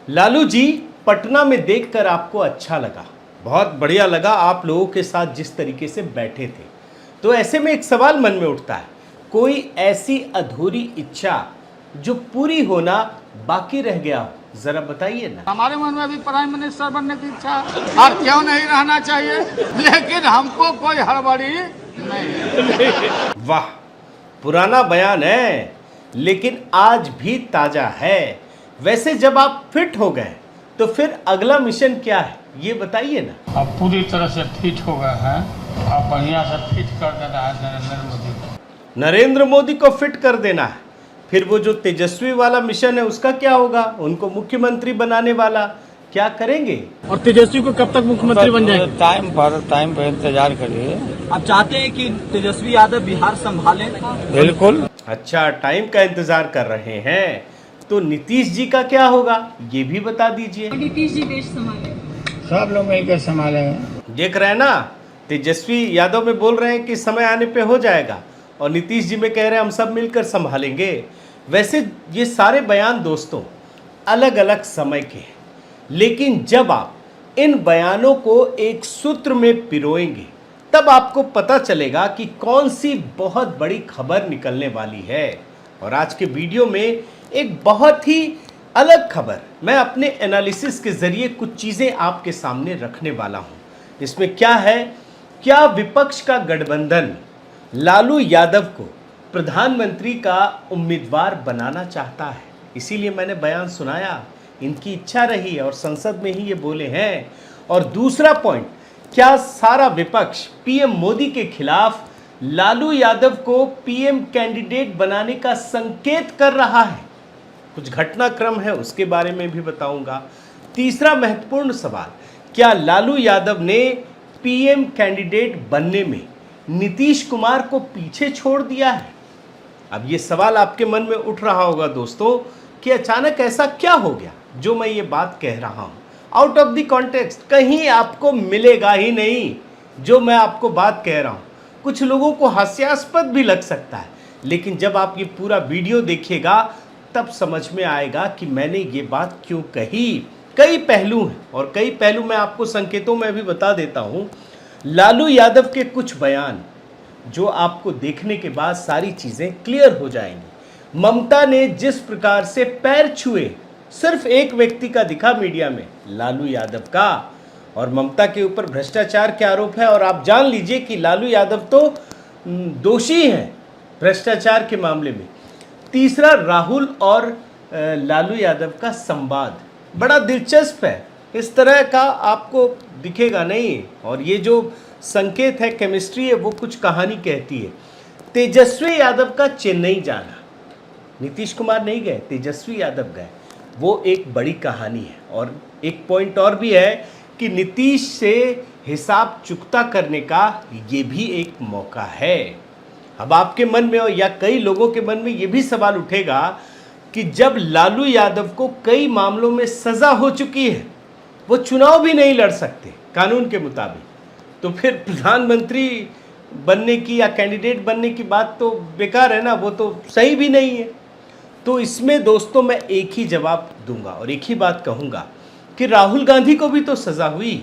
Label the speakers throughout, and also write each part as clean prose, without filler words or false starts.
Speaker 1: लालू जी, पटना में देखकर आपको अच्छा लगा, बहुत बढ़िया लगा आप लोगों के साथ जिस तरीके से बैठे थे। तो ऐसे में एक सवाल मन में उठता है, कोई ऐसी अधूरी इच्छा जो पूरी होना बाकी रह गया हो, जरा बताइए ना।
Speaker 2: हमारे मन में भी प्राइम मिनिस्टर बनने की इच्छा है और क्यों नहीं रहना चाहिए, लेकिन हमको कोई हड़बड़ी नहीं।
Speaker 1: वाह, पुराना बयान है लेकिन आज भी ताजा है। वैसे जब आप फिट हो गए तो फिर अगला मिशन क्या है, ये बताइए ना।
Speaker 2: अब पूरी तरह से फिट हो गए हैं, अब बढ़िया से फिट कर देना है नरेंद्र मोदी को।
Speaker 1: नरेंद्र मोदी को फिट कर देना है। फिर वो जो तेजस्वी वाला मिशन है उसका क्या होगा, उनको मुख्यमंत्री बनाने वाला क्या करेंगे।
Speaker 3: और तेजस्वी को कब तक मुख्यमंत्री बन जाएंगे?
Speaker 2: टाइम पर इंतजार करिए।
Speaker 3: आप चाहते हैं कि तेजस्वी यादव बिहार संभालें?
Speaker 2: बिल्कुल।
Speaker 1: अच्छा, टाइम का इंतजार कर रहे हैं, तो नीतीश जी का क्या होगा ये भी बता दीजिए।
Speaker 4: नीतीश जी देश संभाले,
Speaker 2: सब लोग मिलकर संभालेंगे।
Speaker 1: देख रहे हैं ना, तेजस्वी यादव में बोल रहे हैं कि समय आने पे हो जाएगा और नीतीश जी में कह रहे हैं हम सब मिलकर संभालेंगे। वैसे ये सारे बयान दोस्तों अलग अलग समय के हैं, लेकिन जब आप इन बयानों को एक सूत्र में पिरोएंगे तब आपको पता चलेगा कि कौन सी बहुत बड़ी खबर निकलने वाली है। और आज के वीडियो में एक बहुत ही अलग खबर मैं अपने एनालिसिस के जरिए कुछ चीज़ें आपके सामने रखने वाला हूं। इसमें क्या है, क्या विपक्ष का गठबंधन लालू यादव को प्रधानमंत्री का उम्मीदवार बनाना चाहता है, इसीलिए मैंने बयान सुनाया, इनकी इच्छा रही है और संसद में ही ये बोले हैं। और दूसरा पॉइंट, क्या सारा विपक्ष पीएम मोदी के खिलाफ लालू यादव को पीएम कैंडिडेट बनाने का संकेत कर रहा है, कुछ घटनाक्रम है उसके बारे में भी बताऊंगा। तीसरा महत्वपूर्ण सवाल, क्या लालू यादव ने पीएम कैंडिडेट बनने में नीतीश कुमार को पीछे छोड़ दिया है। अब ये सवाल आपके मन में उठ रहा होगा दोस्तों कि अचानक ऐसा क्या हो गया जो मैं ये बात कह रहा हूं, आउट ऑफ द कॉन्टेक्स्ट कहीं आपको मिलेगा ही नहीं जो मैं आपको बात कह रहा हूं। कुछ लोगों को हास्यास्पद भी लग सकता है, लेकिन जब आप ये पूरा वीडियो देखिएगा तब समझ में आएगा कि मैंने ये बात क्यों कही। कई पहलू हैं और कई पहलू मैं आपको संकेतों में भी बता देता हूं। लालू यादव के कुछ बयान जो आपको देखने के बाद सारी चीजें क्लियर हो जाएंगी। ममता ने जिस प्रकार से पैर छुए, सिर्फ एक व्यक्ति का दिखा मीडिया में, लालू यादव का, और ममता के ऊपर भ्रष्टाचार के आरोप है और आप जान लीजिए कि लालू यादव तो दोषी हैं भ्रष्टाचार के मामले में। तीसरा, राहुल और लालू यादव का संवाद बड़ा दिलचस्प है, इस तरह का आपको दिखेगा नहीं, और ये जो संकेत है, केमिस्ट्री है, वो कुछ कहानी कहती है। तेजस्वी यादव का चेन्नई जाना, नीतीश कुमार नहीं गए, तेजस्वी यादव गए, वो एक बड़ी कहानी है। और एक पॉइंट और भी है कि नीतीश से हिसाब चुकता करने का ये भी एक मौका है। अब आपके मन में या कई लोगों के मन में ये भी सवाल उठेगा कि जब लालू यादव को कई मामलों में सजा हो चुकी है, वो चुनाव भी नहीं लड़ सकते कानून के मुताबिक, तो फिर प्रधानमंत्री बनने की या कैंडिडेट बनने की बात तो बेकार है ना, वो तो सही भी नहीं है। तो इसमें दोस्तों मैं एक ही जवाब दूंगा और एक ही बात कहूंगा कि राहुल गांधी को भी तो सजा हुई,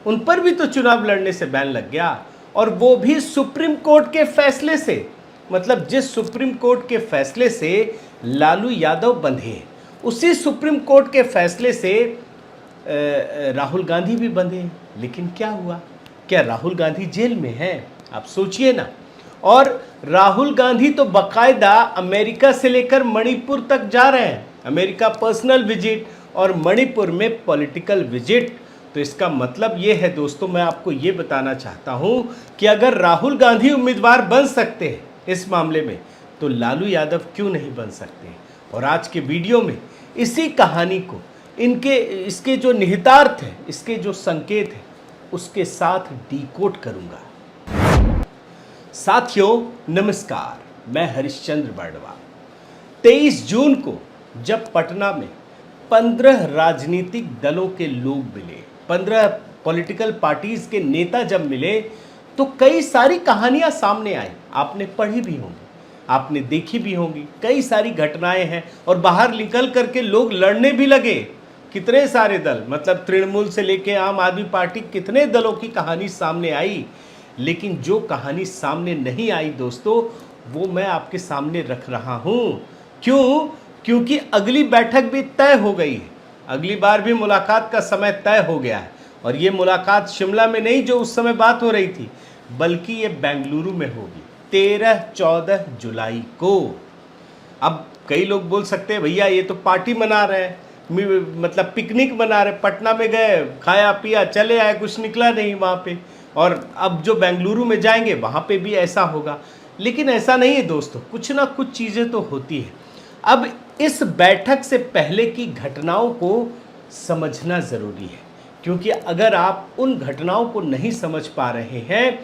Speaker 1: उन पर भी तो चुनाव लड़ने से बैन लग गया, और वो भी सुप्रीम कोर्ट के फैसले से। मतलब जिस सुप्रीम कोर्ट के फैसले से लालू यादव बंधे, उसी सुप्रीम कोर्ट के फैसले से राहुल गांधी भी बंधे। लेकिन क्या हुआ, क्या राहुल गांधी जेल में हैं? आप सोचिए ना। और राहुल गांधी तो बाकायदा अमेरिका से लेकर मणिपुर तक जा रहे हैं, अमेरिका पर्सनल विजिट और मणिपुर में पॉलिटिकल विजिट। तो इसका मतलब ये है दोस्तों, मैं आपको ये बताना चाहता हूं कि अगर राहुल गांधी उम्मीदवार बन सकते हैं इस मामले में, तो लालू यादव क्यों नहीं बन सकते। और आज के वीडियो में इसी कहानी को, इसके जो निहितार्थ है, इसके जो संकेत है, उसके साथ डिकोड करूंगा। साथियों नमस्कार, मैं हरिश्चंद्र बर्डवा। 23 जून को जब पटना में 15 राजनीतिक दलों के लोग मिले, 15 पॉलिटिकल पार्टीज के नेता जब मिले, तो कई सारी कहानियां सामने आई। आपने पढ़ी भी होंगी, आपने देखी भी होंगी, कई सारी घटनाएं हैं और बाहर निकल करके लोग लड़ने भी लगे। कितने सारे दल, मतलब तृणमूल से लेके आम आदमी पार्टी, कितने दलों की कहानी सामने आई, लेकिन जो कहानी सामने नहीं आई दोस्तों, वो मैं आपके सामने रख रहा हूं। क्यों? क्योंकि अगली बैठक भी तय हो गई है, अगली बार भी मुलाकात का समय तय हो गया है। और ये मुलाकात शिमला में नहीं जो उस समय बात हो रही थी, बल्कि ये बेंगलुरु में होगी 13-14 जुलाई को। अब कई लोग बोल सकते हैं भैया ये तो पार्टी मना रहे हैं, मतलब पिकनिक मना रहे, पटना में गए, खाया पिया चले आए, कुछ निकला नहीं वहाँ पे, और अब जो बेंगलुरु में जाएंगे वहाँ पे भी ऐसा होगा। लेकिन ऐसा नहीं है दोस्तों, कुछ ना कुछ चीज़ें तो होती हैं। अब इस बैठक से पहले की घटनाओं को समझना ज़रूरी है, क्योंकि अगर आप उन घटनाओं को नहीं समझ पा रहे हैं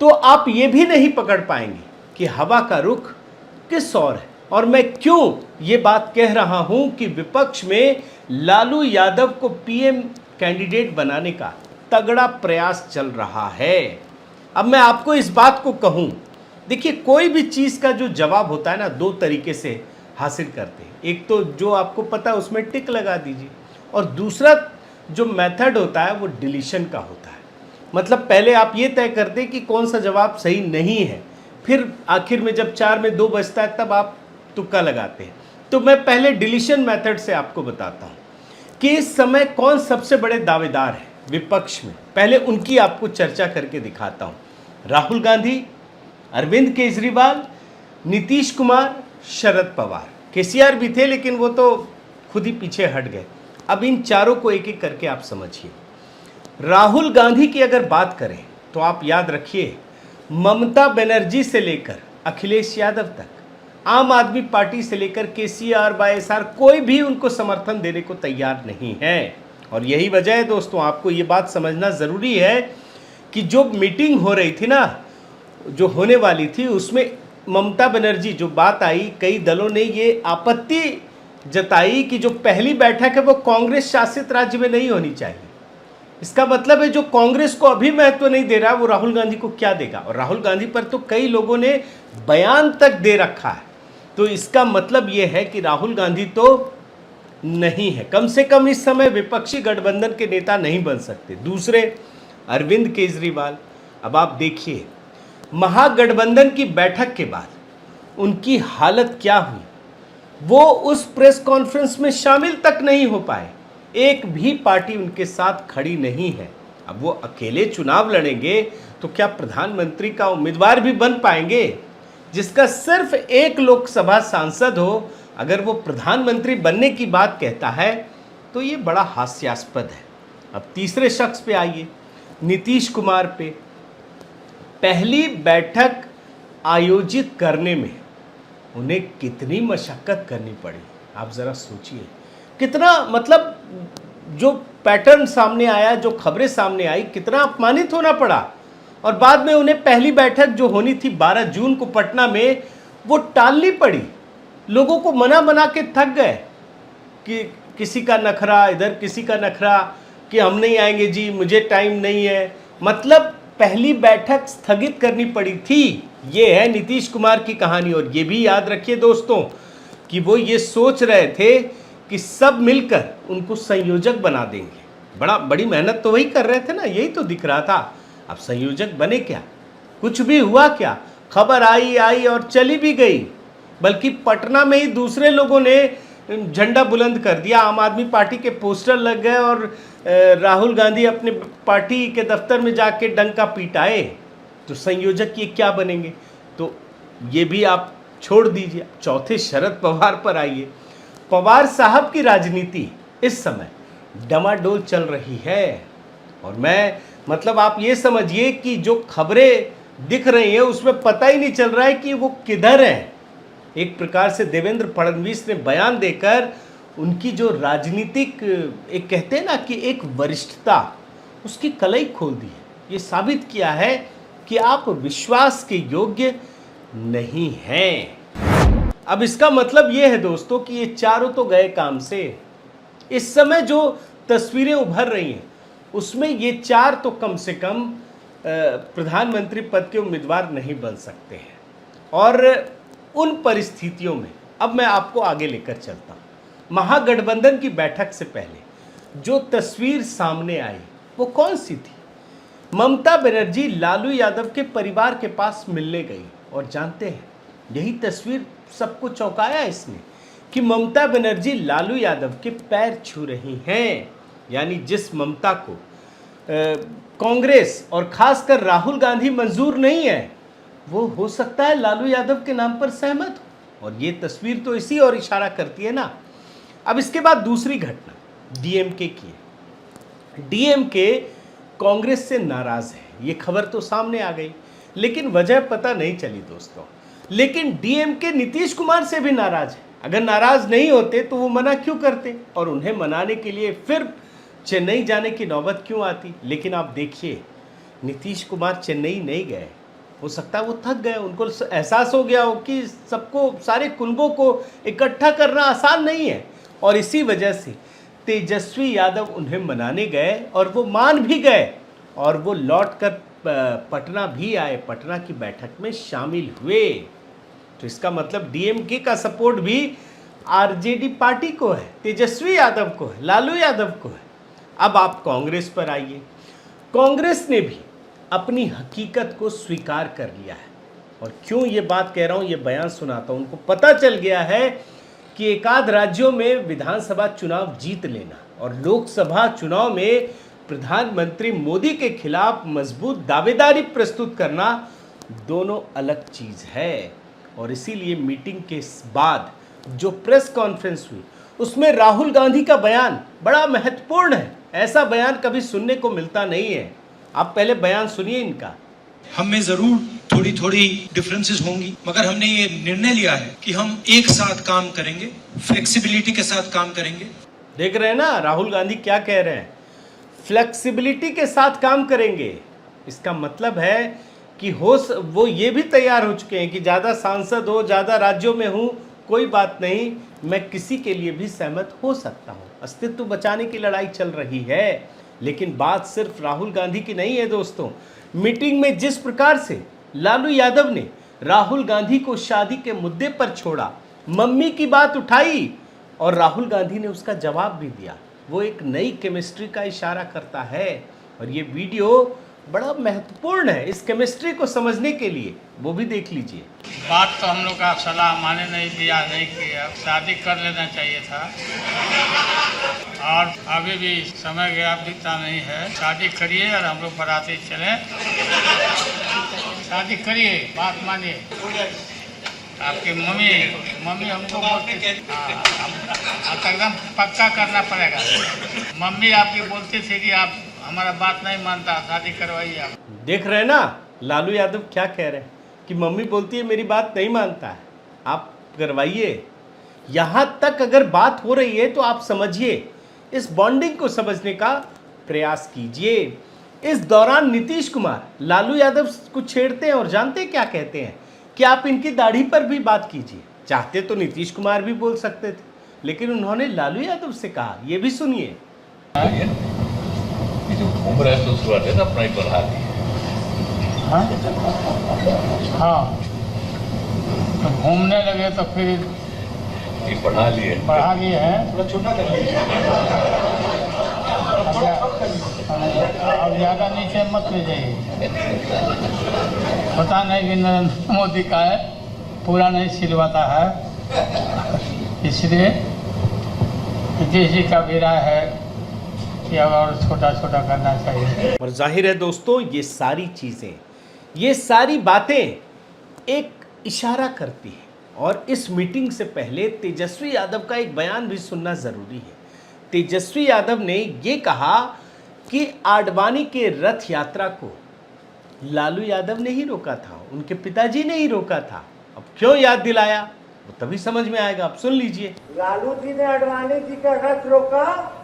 Speaker 1: तो आप ये भी नहीं पकड़ पाएंगे कि हवा का रुख किस ओर है। और मैं क्यों ये बात कह रहा हूं कि विपक्ष में लालू यादव को पीएम कैंडिडेट बनाने का तगड़ा प्रयास चल रहा है। अब मैं आपको इस बात को कहूं, देखिए कोई भी चीज़ का जो जवाब होता है ना, दो तरीके से हासिल करते हैं। एक तो जो आपको पता है उसमें टिक लगा दीजिए, और दूसरा जो मेथड होता है वो डिलीशन का होता है। मतलब पहले आप ये तय करते हैं कि कौन सा जवाब सही नहीं है, फिर आखिर में जब 4 में 2 बचता है तब आप तुक्का लगाते हैं। तो मैं पहले डिलीशन मेथड से आपको बताता हूँ कि इस समय कौन सबसे बड़े दावेदार हैं विपक्ष में। पहले उनकी आपको चर्चा करके दिखाता हूँ। राहुल गांधी, अरविंद केजरीवाल, नीतीश कुमार, शरद पवार। केसीआर भी थे लेकिन वो तो खुद ही पीछे हट गए। अब इन चारों को एक एक करके आप समझिए। राहुल गांधी की अगर बात करें तो आप याद रखिए, ममता बनर्जी से लेकर अखिलेश यादव तक, आम आदमी पार्टी से लेकर केसीआर, वाईएसआर, कोई भी उनको समर्थन देने को तैयार नहीं है। और यही वजह है दोस्तों, आपको ये बात समझना ज़रूरी है कि जो मीटिंग हो रही थी ना, जो होने वाली थी, उसमें ममता बनर्जी जो बात आई, कई दलों ने ये आपत्ति जताई कि जो पहली बैठक है वो कांग्रेस शासित राज्य में नहीं होनी चाहिए। इसका मतलब है जो कांग्रेस को अभी महत्व नहीं दे रहा वो राहुल गांधी को क्या देगा। और राहुल गांधी पर तो कई लोगों ने बयान तक दे रखा है। तो इसका मतलब ये है कि राहुल गांधी तो नहीं है, कम से कम इस समय विपक्षी गठबंधन के नेता नहीं बन सकते। दूसरे अरविंद केजरीवाल, अब आप देखिए महागठबंधन की बैठक के बाद उनकी हालत क्या हुई। वो उस प्रेस कॉन्फ्रेंस में शामिल तक नहीं हो पाए, एक भी पार्टी उनके साथ खड़ी नहीं है। अब वो अकेले चुनाव लड़ेंगे तो क्या प्रधानमंत्री का उम्मीदवार भी बन पाएंगे? जिसका सिर्फ एक लोकसभा सांसद हो, अगर वो प्रधानमंत्री बनने की बात कहता है तो ये बड़ा हास्यास्पद है। अब तीसरे शख्स पे आइए, नीतीश कुमार पे। पहली बैठक आयोजित करने में उन्हें कितनी मशक्कत करनी पड़ी, आप ज़रा सोचिए। कितना, मतलब जो पैटर्न सामने आया, जो खबरें सामने आई, कितना अपमानित होना पड़ा। और बाद में उन्हें पहली बैठक जो होनी थी 12 जून को पटना में, वो टालनी पड़ी। लोगों को मना के थक गए कि किसी का नखरा इधर, किसी का नखरा कि हम नहीं आएंगे जी, मुझे टाइम नहीं है। मतलब पहली बैठक स्थगित करनी पड़ी थी। ये है नीतीश कुमार की कहानी। और ये भी याद रखिए दोस्तों कि वो ये सोच रहे थे कि सब मिलकर उनको संयोजक बना देंगे। बड़ी मेहनत तो वही कर रहे थे ना, यही तो दिख रहा था। अब संयोजक बने क्या? कुछ भी हुआ क्या? खबर आई और चली भी गई। बल्कि पटना में ही दूसरे लोगों ने झंडा बुलंद कर दिया, आम आदमी पार्टी के पोस्टर लग गए और राहुल गांधी अपने पार्टी के दफ्तर में जाके डंका पीटाए। तो संयोजक ये क्या बनेंगे? तो ये भी आप छोड़ दीजिए। चौथे शरद पवार पर आइए। पवार साहब की राजनीति इस समय डमाडोल चल रही है। और मैं, मतलब आप ये समझिए कि जो खबरें दिख रही हैं उसमें पता ही नहीं चल रहा है कि वो किधर हैं। एक प्रकार से देवेंद्र फडणवीस ने बयान देकर उनकी जो राजनीतिक, एक कहते हैं ना कि एक वरिष्ठता, उसकी कलई खोल दी है। ये साबित किया है कि आप विश्वास के योग्य नहीं हैं। अब इसका मतलब ये है दोस्तों कि ये चारों तो गए काम से। इस समय जो तस्वीरें उभर रही हैं उसमें ये चार तो कम से कम प्रधानमंत्री पद के उम्मीदवार नहीं बन सकते हैं। और उन परिस्थितियों में अब मैं आपको आगे लेकर चलता हूँ। महागठबंधन की बैठक से पहले जो तस्वीर सामने आई वो कौन सी थी? ममता बनर्जी लालू यादव के परिवार के पास मिलने गई और जानते हैं यही तस्वीर सबको चौंकाया इसने कि ममता बनर्जी लालू यादव के पैर छू रही हैं। यानी जिस ममता को कांग्रेस और खासकर राहुल गांधी मंजूर नहीं है वो हो सकता है लालू यादव के नाम पर सहमत हो, और ये तस्वीर तो इसी और इशारा करती है ना। अब इसके बाद दूसरी घटना डीएमके की है। डीएमके कांग्रेस से नाराज है, ये खबर तो सामने आ गई, लेकिन वजह पता नहीं चली दोस्तों। लेकिन डीएमके नीतीश कुमार से भी नाराज है। अगर नाराज नहीं होते तो वो मना क्यों करते, और उन्हें मनाने के लिए फिर चेन्नई जाने की नौबत क्यों आती। लेकिन आप देखिए नीतीश कुमार चेन्नई नहीं गए, हो सकता है वो थक गए, उनको एहसास हो गया हो कि सबको, सारे कुनबों को इकट्ठा करना आसान नहीं है, और इसी वजह से तेजस्वी यादव उन्हें मनाने गए और वो मान भी गए और वो लौट कर पटना भी आए, पटना की बैठक में शामिल हुए। तो इसका मतलब डीएमके का सपोर्ट भी आरजेडी पार्टी को है, तेजस्वी यादव को है, लालू यादव को है। अब आप कांग्रेस पर आइए। कांग्रेस ने भी अपनी हकीकत को स्वीकार कर लिया है, और क्यों ये बात कह रहा हूँ, ये बयान सुनाता हूँ। उनको पता चल गया है कि एकाध राज्यों में विधानसभा चुनाव जीत लेना और लोकसभा चुनाव में प्रधानमंत्री मोदी के खिलाफ मजबूत दावेदारी प्रस्तुत करना दोनों अलग चीज है। और इसीलिए मीटिंग के बाद जो प्रेस कॉन्फ्रेंस हुई उसमें राहुल गांधी का बयान बड़ा महत्वपूर्ण है। ऐसा बयान कभी सुनने को मिलता नहीं है। आप पहले बयान सुनिए इनका।
Speaker 4: हम में जरूर थोड़ी थोड़ी डिफरेंसेस होंगी, मगर हमने ये निर्णय लिया है कि हम एक साथ काम करेंगे, फ्लेक्सिबिलिटी के साथ काम करेंगे।
Speaker 1: देख रहे हैं ना राहुल गांधी क्या कह रहे हैं, फ्लेक्सिबिलिटी के साथ काम करेंगे। इसका मतलब है कि वो ये भी तैयार हो चुके हैं कि ज़्यादा सांसद हो, ज़्यादा राज्यों में हूँ, कोई बात नहीं, मैं किसी के लिए भी सहमत हो सकता हूँ। अस्तित्व बचाने की लड़ाई चल रही है। लेकिन बात सिर्फ राहुल गांधी की नहीं है दोस्तों। मीटिंग में जिस प्रकार से लालू यादव ने राहुल गांधी को शादी के मुद्दे पर छोड़ा, मम्मी की बात उठाई और राहुल गांधी ने उसका जवाब भी दिया, वो एक नई केमिस्ट्री का इशारा करता है। और ये वीडियो बड़ा महत्वपूर्ण है इस केमिस्ट्री को समझने के लिए, वो भी देख लीजिए।
Speaker 2: बात तो हम लोग का सलाह माने नहीं दिया, नहीं किया, शादी कर लेना चाहिए था, और अभी भी समय गया बीता नहीं है। शादी करिए और हम लोग बराती चलें, शादी करिए, बात मानिए। आपकी मम्मी हमको बोलती थी, एकदम पक्का करना पड़ेगा। मम्मी आपकी बोलती थी कि आप हमारा बात नहीं मानता, शादी करवाइए आप।
Speaker 1: देख रहे हैं ना लालू यादव क्या कह रहे हैं कि मम्मी बोलती है मेरी बात नहीं मानता है, आप करवाइए। यहाँ तक अगर बात हो रही है तो आप समझिए, इस बॉन्डिंग को समझने का प्रयास कीजिए। इस दौरान नीतीश कुमार लालू यादव को छेड़ते हैं और जानते हैं क्या कहते हैं कि आप इनकी दाढ़ी पर भी बात कीजिए। चाहते तो नीतीश कुमार भी बोल सकते थे, लेकिन उन्होंने लालू यादव से कहा, ये भी सुनिए।
Speaker 5: जो घूम रहे हैं तो शुरुआत है ना अपना ही बढ़ा दी।
Speaker 2: हाँ, तो घूमने लगे तो फिर
Speaker 5: ये बढ़ा लिए
Speaker 2: हैं, थोड़ा छोटा कर लिए। अब ज़्यादा नीचे मत ले जाइए। पता नहीं कि नरेंद्र मोदी का है, पूरा नहीं सिलवाता है, इसलिए नीतीश जी का भी राय है कि और छोटा छोटा करना चाहिए।
Speaker 1: और जाहिर है दोस्तों ये सारी चीज़ें, ये सारी बातें एक इशारा करती हैं। और इस मीटिंग से पहले तेजस्वी यादव का एक बयान भी सुनना ज़रूरी है। तेजस्वी यादव ने ये कहा कि आडवाणी के रथ यात्रा को लालू यादव ने ही रोका था, उनके पिताजी ने ही रोका था। अब क्यों याद दिलाया वो तभी समझ में आएगा, आप सुन लीजिए।
Speaker 6: लालू जी ने आडवाणी जी का रथ रोका।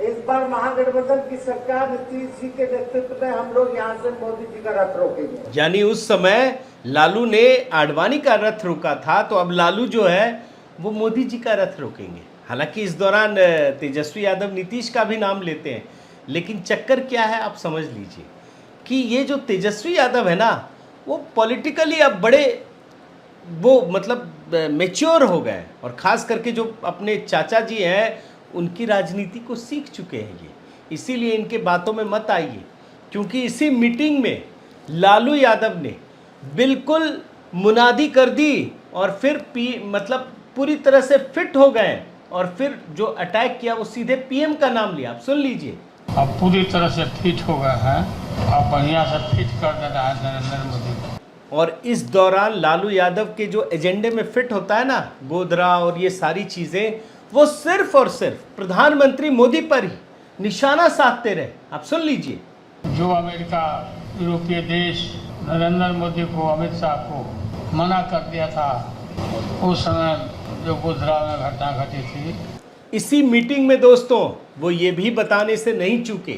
Speaker 6: इस बार महागठबंधन की सरकार नीतीश जी के नेतृत्व में हम लोग यहाँ से मोदी जी का रथ रोकेंगे।
Speaker 1: यानी उस समय लालू ने आडवाणी का रथ रोका था, तो अब लालू जो है वो मोदी जी का रथ रोकेंगे। हालांकि इस दौरान तेजस्वी यादव नीतीश का भी नाम लेते हैं, लेकिन चक्कर क्या है आप समझ लीजिए कि ये जो तेजस्वी यादव है ना, वो पॉलिटिकली अब बड़े वो मतलब मैच्योर हो गए और ख़ास करके जो अपने चाचा जी हैं उनकी राजनीति को सीख चुके हैं ये, इसीलिए इनके बातों में मत आइए, क्योंकि इसी मीटिंग में लालू यादव ने बिल्कुल मुनादी कर दी और फिर मतलब पूरी तरह से फिट हो गए और फिर जो अटैक किया वो सीधे पीएम का नाम लिया। आप सुन लीजिए।
Speaker 2: अब पूरी तरह से फिट हो गए हैं, अब बढ़िया से फिट कर दे रहा है नरेंद्र मोदी को।
Speaker 1: और इस दौरान लालू यादव के जो एजेंडे में फिट होता है ना, गोधरा और ये सारी चीज़ें, वो सिर्फ और सिर्फ प्रधानमंत्री मोदी पर ही निशाना साधते रहे। आप सुन लीजिए।
Speaker 2: जो अमेरिका, यूरोपीय देश नरेंद्र मोदी को, अमित शाह को मना कर दिया था, उस समय जो गोधरा में घटना घटी थी,
Speaker 1: इसी मीटिंग में दोस्तों वो ये भी बताने से नहीं चूके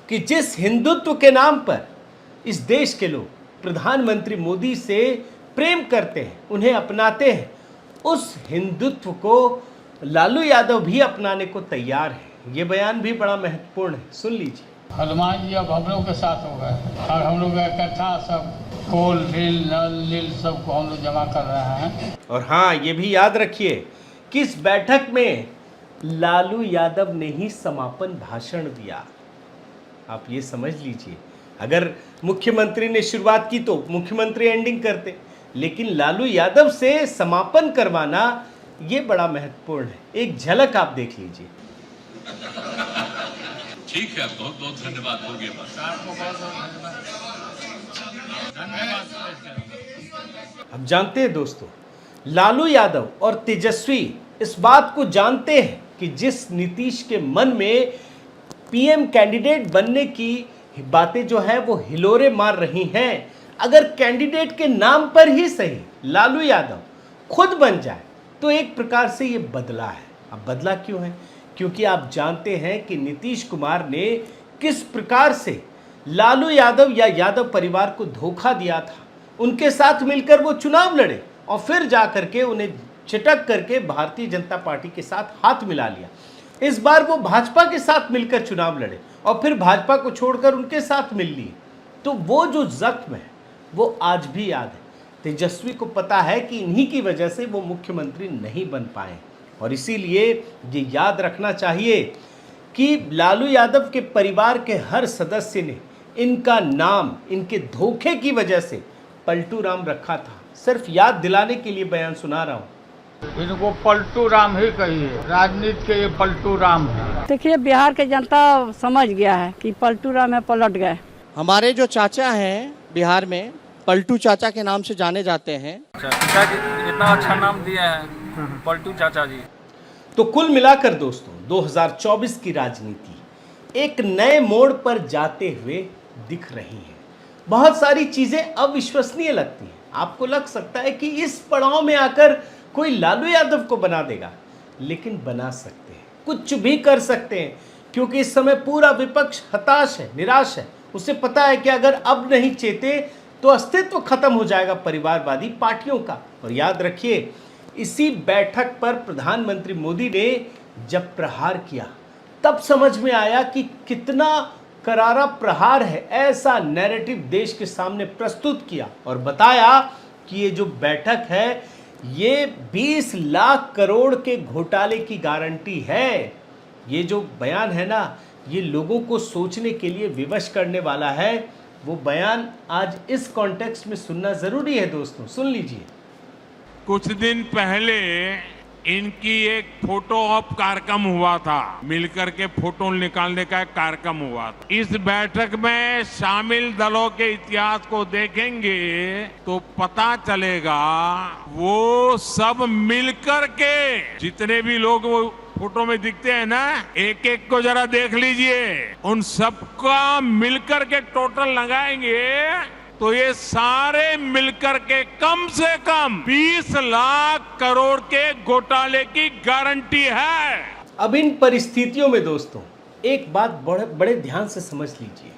Speaker 1: कि जिस हिंदुत्व के नाम पर इस देश के लोग प्रधानमंत्री मोदी से प्रेम करते हैं, उन्हें अपनाते हैं, उस हिंदुत्व को लालू यादव भी अपनाने को तैयार है। ये बयान भी बड़ा महत्वपूर्ण है, सुन लीजिए।
Speaker 2: हनुमान जी अब हम लोग के साथ हो गए और हम लोग इकट्ठा सब कोल ढील नल नील सबको हम लोग जमा कर रहे हैं।
Speaker 1: और हाँ, ये भी याद रखिए कि इस बैठक में लालू यादव ने ही समापन भाषण दिया। आप ये समझ लीजिए, अगर मुख्यमंत्री ने शुरुआत की तो मुख्यमंत्री एंडिंग करते, लेकिन लालू यादव से समापन करवाना ये बड़ा महत्वपूर्ण है। एक झलक आप देख लीजिए।
Speaker 5: ठीक है, बहुत बहुत धन्यवाद, हो गया बस।
Speaker 1: अब जानते हैं दोस्तों, लालू यादव और तेजस्वी इस बात को जानते हैं कि जिस नीतीश के मन में पीएम कैंडिडेट बनने की बातें जो है वो हिलोरे मार रही हैं, अगर कैंडिडेट के नाम पर ही सही लालू यादव खुद बन जाए तो एक प्रकार से ये बदला है। अब बदला क्यों है? क्योंकि आप जानते हैं कि नीतीश कुमार ने किस प्रकार से लालू यादव या यादव परिवार को धोखा दिया था। उनके साथ मिलकर वो चुनाव लड़े और फिर जा करके उन्हें छिटक करके भारतीय जनता पार्टी के साथ हाथ मिला लिया। इस बार वो भाजपा के साथ मिलकर चुनाव लड़े और फिर भाजपा को छोड़कर उनके साथ मिल लिए। तो वो जो जख्म है वो आज भी याद है। तेजस्वी को पता है कि इन्हीं की वजह से वो मुख्यमंत्री नहीं बन पाए और इसीलिए ये याद रखना चाहिए कि लालू यादव के परिवार के हर सदस्य ने इनका नाम इनके धोखे की वजह से पलटू राम रखा था। सिर्फ याद दिलाने के लिए बयान सुना रहा हूँ।
Speaker 2: इनको पलटू राम ही कहिए, राजनीति के ये पलटू राम है।
Speaker 7: देखिए, बिहार के जनता समझ गया है कि पलटू राम है, पलट गए।
Speaker 3: हमारे जो चाचा हैं बिहार में, पलटू चाचा के नाम से जाने जाते हैं।
Speaker 8: चाचा जी इतना अच्छा नाम दिया है, पलटू चाचा जी।
Speaker 1: तो कुल मिलाकर दोस्तों 2024 की राजनीति एक नए मोड़ पर जाते हुए दिख रही है। बहुत सारी चीजें अविश्वसनीय लगती हैं। आपको लग सकता है कि इस पड़ाव में आकर कोई लालू यादव को बना देगा, लेकिन बना सकते हैं, कुछ भी कर सकते हैं, क्योंकि इस समय पूरा विपक्ष हताश है, निराश है। उसे पता है कि अगर अब नहीं चेते तो अस्तित्व खत्म हो जाएगा परिवारवादी पार्टियों का। और याद रखिए, इसी बैठक पर प्रधानमंत्री मोदी ने जब प्रहार किया तब समझ में आया कि कितना करारा प्रहार है। ऐसा नैरेटिव देश के सामने प्रस्तुत किया और बताया कि ये जो बैठक है ये 20 लाख करोड़ के घोटाले की गारंटी है। ये जो बयान है ना, ये लोगों को सोचने के लिए विवश करने वाला है। वो बयान आज इस कॉन्टेक्स्ट में सुनना जरूरी है दोस्तों, सुन लीजिए।
Speaker 9: कुछ दिन पहले इनकी एक फोटो ऑप कार्यक्रम हुआ था, मिलकर के फोटो निकालने का एक कार्यक्रम हुआ था। इस बैठक में शामिल दलों के इतिहास को देखेंगे तो पता चलेगा वो सब मिलकर के, जितने भी लोग वो फोटो में दिखते हैं ना, एक एक को जरा देख लीजिए, उन सबका मिलकर के टोटल लगाएंगे तो ये सारे मिलकर के कम से कम 20 लाख करोड़ के घोटाले की गारंटी है।
Speaker 1: अब इन परिस्थितियों में दोस्तों एक बात बड़े ध्यान से समझ लीजिए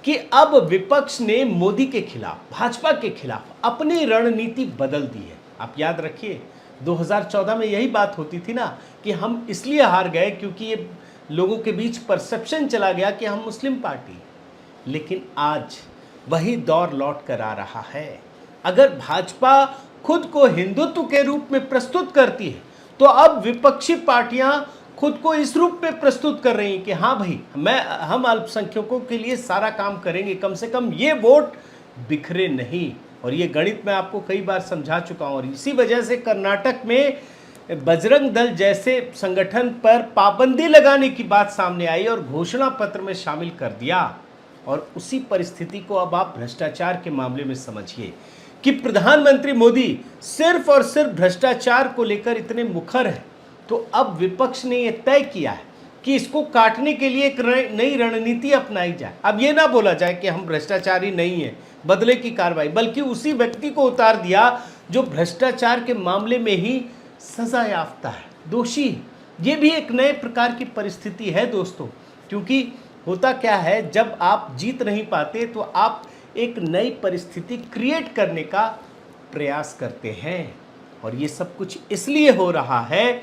Speaker 1: कि अब विपक्ष ने मोदी के खिलाफ, भाजपा के खिलाफ अपनी रणनीति बदल दी है। आप याद रखिए 2014 में यही बात होती थी ना कि हम इसलिए हार गए क्योंकि ये लोगों के बीच परसेप्शन चला गया कि हम मुस्लिम पार्टी। लेकिन आज वही दौर लौट कर आ रहा है। अगर भाजपा खुद को हिंदुत्व के रूप में प्रस्तुत करती है, तो अब विपक्षी पार्टियां खुद को इस रूप में प्रस्तुत कर रही हैं कि हाँ भाई हम अल्पसंख्यकों के लिए सारा काम करेंगे, कम से कम ये वोट बिखरे नहीं। और ये गणित मैं आपको कई बार समझा चुका हूँ। और इसी वजह से कर्नाटक में बजरंग दल जैसे संगठन पर पाबंदी लगाने की बात सामने आई और घोषणा पत्र में शामिल कर दिया। और उसी परिस्थिति को अब आप भ्रष्टाचार के मामले में समझिए कि प्रधानमंत्री मोदी सिर्फ और सिर्फ भ्रष्टाचार को लेकर इतने मुखर है, तो अब विपक्ष ने यह तय किया है कि इसको काटने के लिए एक नई रणनीति अपनाई जाए। अब ये ना बोला जाए कि हम भ्रष्टाचारी नहीं है, बदले की कार्रवाई, बल्कि उसी व्यक्ति को उतार दिया जो भ्रष्टाचार के मामले में ही सजा याफ्ता है, दोषी। ये भी एक नए प्रकार की परिस्थिति है दोस्तों, क्योंकि होता क्या है, जब आप जीत नहीं पाते तो आप एक नई परिस्थिति क्रिएट करने का प्रयास करते हैं। और ये सब कुछ इसलिए हो रहा है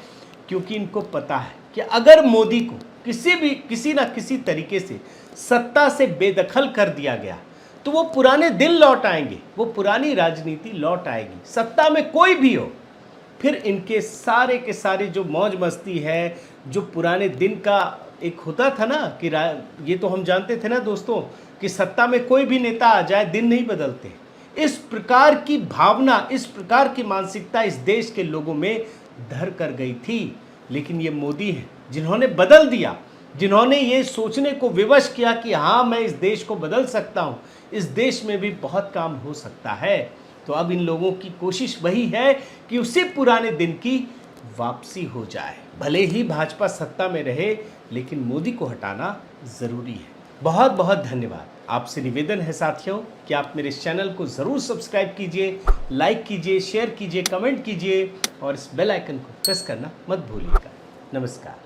Speaker 1: क्योंकि इनको पता है कि अगर मोदी को किसी ना किसी तरीके से सत्ता से बेदखल कर दिया गया तो वो पुराने दिन लौट आएंगे, वो पुरानी राजनीति लौट आएगी, सत्ता में कोई भी हो। फिर इनके सारे के सारे जो मौज मस्ती है, जो पुराने दिन का एक होता था ना कि ये तो हम जानते थे ना दोस्तों कि सत्ता में कोई भी नेता आ जाए दिन नहीं बदलते। इस प्रकार की भावना, इस प्रकार की मानसिकता इस देश के लोगों में धर कर गई थी। लेकिन ये मोदी हैं जिन्होंने बदल दिया, जिन्होंने ये सोचने को विवश किया कि हाँ मैं इस देश को बदल सकता हूँ, इस देश में भी बहुत काम हो सकता है। तो अब इन लोगों की कोशिश वही है कि उसी पुराने दिन की वापसी हो जाए। भले ही भाजपा सत्ता में रहे, लेकिन मोदी को हटाना ज़रूरी है। बहुत बहुत धन्यवाद। आपसे निवेदन है साथियों कि आप मेरे इस चैनल को ज़रूर सब्सक्राइब कीजिए, लाइक कीजिए, शेयर कीजिए, कमेंट कीजिए और इस बेल आइकन को प्रेस करना मत भूलिएगा। नमस्कार।